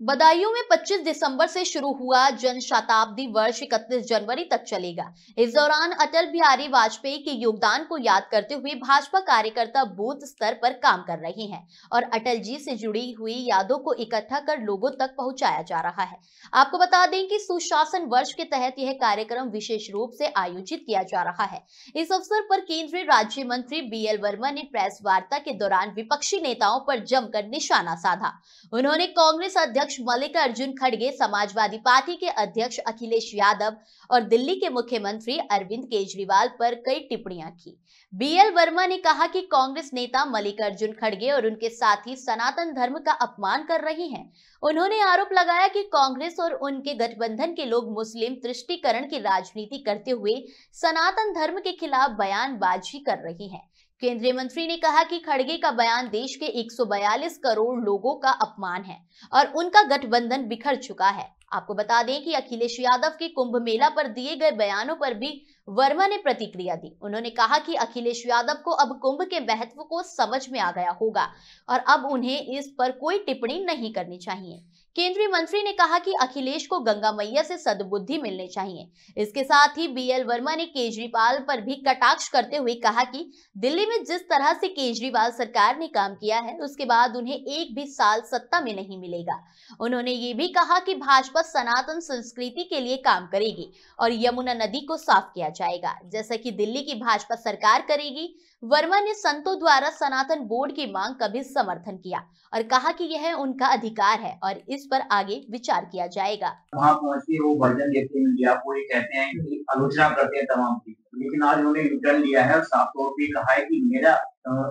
बदायूं में 25 दिसंबर से शुरू हुआ जन शताब्दी वर्ष 31 जनवरी तक चलेगा। इस दौरान अटल बिहारी वाजपेयी के योगदान को याद करते हुए भाजपा कार्यकर्ता बूथ स्तर पर काम कर रहे हैं और अटल जी से जुड़ी हुई यादों को इकट्ठा कर लोगों तक पहुंचाया जा रहा है। आपको बता दें कि सुशासन वर्ष के तहत यह कार्यक्रम विशेष रूप से आयोजित किया जा रहा है। इस अवसर पर केंद्रीय राज्य मंत्री BL वर्मा ने प्रेस वार्ता के दौरान विपक्षी नेताओं पर जमकर निशाना साधा। उन्होंने कांग्रेस अध्यक्ष मल्लिकार्जुन खड़गे, समाजवादी पार्टी के अध्यक्ष अखिलेश यादव और दिल्ली के मुख्यमंत्री अरविंद केजरीवाल पर कई टिप्पणियां की। BL वर्मा ने कहा कि कांग्रेस नेता मल्लिकार्जुन खड़गे और उनके साथी सनातन धर्म का अपमान कर रहे हैं। उन्होंने आरोप लगाया कि कांग्रेस और उनके गठबंधन के लोग मुस्लिम तुष्टीकरण की राजनीति करते हुए सनातन धर्म के खिलाफ बयानबाजी कर रहे हैं। केंद्रीय मंत्री ने कहा कि खड़गे का बयान देश के 142 करोड़ लोगों का अपमान है और उनका गठबंधन बिखर चुका है। आपको बता दें कि अखिलेश यादव के कुंभ मेला पर दिए गए बयानों पर भी वर्मा ने प्रतिक्रिया दी। उन्होंने कहा कि अखिलेश यादव को अब कुंभ के महत्व को समझ में आ गया होगा और अब उन्हें इस पर कोई टिप्पणी नहीं करनी चाहिए। केंद्रीय मंत्री ने कहा कि अखिलेश को गंगा मैया से सद्बुद्धि मिलनी चाहिए। इसके साथ ही BL वर्मा ने केजरीवाल पर भी कटाक्ष करते हुए कहा कि दिल्ली में जिस तरह से केजरीवाल सरकार ने काम किया है उसके बाद उन्हें एक भी साल सत्ता में नहीं मिलेगा। उन्होंने ये भी कहा कि भाजपा सनातन संस्कृति के लिए काम करेगी और यमुना नदी को साफ किया जाएगा, जैसा कि दिल्ली की भाजपा सरकार करेगी। वर्मा ने संतों द्वारा सनातन बोर्ड की मांग का भी समर्थन किया और कहा कि यह उनका अधिकार है और इस पर आगे विचार किया जाएगा। वहाँ पहुँच के वो वर्जन देते हैं मीडिया को, ये कहते हैं कि आलोचना करते हैं तमाम की, लेकिन आज उन्होंने रिटर्न लिया है और साफ तौर पे कहा है कि मेरा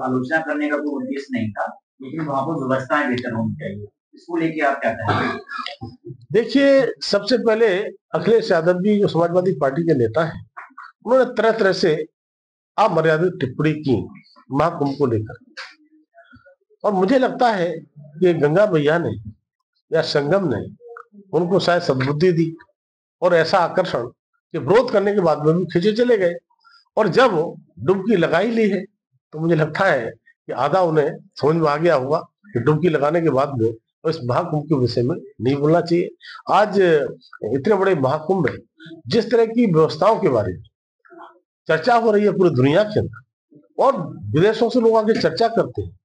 आलोचना करने का कोई उद्देश्य नहीं था, लेकिन वहाँ पर व्यवस्थाएं बेहतर होनी चाहिए। इसको लेके आप क्या कहेंगे? देखिए, सबसे पहले अखिलेश यादव जी जो समाजवादी पार्टी के नेता हैं, उन्होंने तरह तरह से अमर्यादित टिप्पणी की महाकुंभ को लेकर और मुझे लगता है कि गंगा मैया ने या संगम ने उनको शायद सद्बुद्धि दी और ऐसा आकर्षण कि विरोध करने के बाद में भी खींचे चले गए और जब डुबकी लगा ही ली है तो मुझे लगता है कि आधा उन्हें समझ में आ गया होगा कि डुबकी लगाने के बाद में तो इस महाकुंभ के विषय में नहीं बोलना चाहिए। आज इतने बड़े महाकुंभ में जिस तरह की व्यवस्थाओं के बारे में चर्चा हो रही है पूरी दुनिया के अंदर और विदेशों से लोग आगे चर्चा करते हैं,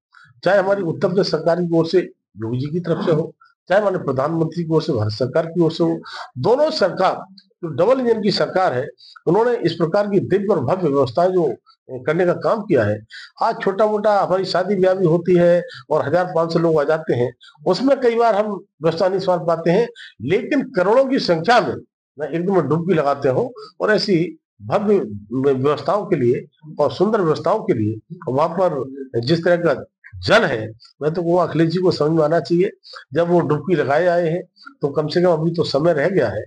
चाहे हमारी उत्तर प्रदेश सरकार की ओर से योगी जी की तरफ से हो, चाहे हमारे प्रधानमंत्री की ओर से भारत सरकार की ओर से हो, दोनों सरकार जो डबल इंजन की सरकार है उन्होंने इस प्रकार की दिव्य और भव्य व्यवस्थाएं जो करने का काम किया है। आज छोटा मोटा हमारी शादी ब्याह भी होती है और 1500 लोग आ जाते हैं, उसमें कई बार हम व्यवस्था नहीं संभाल पाते हैं, लेकिन करोड़ों की संख्या में एकदम डुबकी लगाते हो और ऐसी भव्य व्यवस्थाओं के लिए और सुंदर व्यवस्थाओं के लिए वहां पर जिस तरह का जल है, मैं तो वो अखिलेश जी को समझ में आना चाहिए। जब वो डुबकी लगाए आए हैं तो कम से कम अभी तो समय रह गया है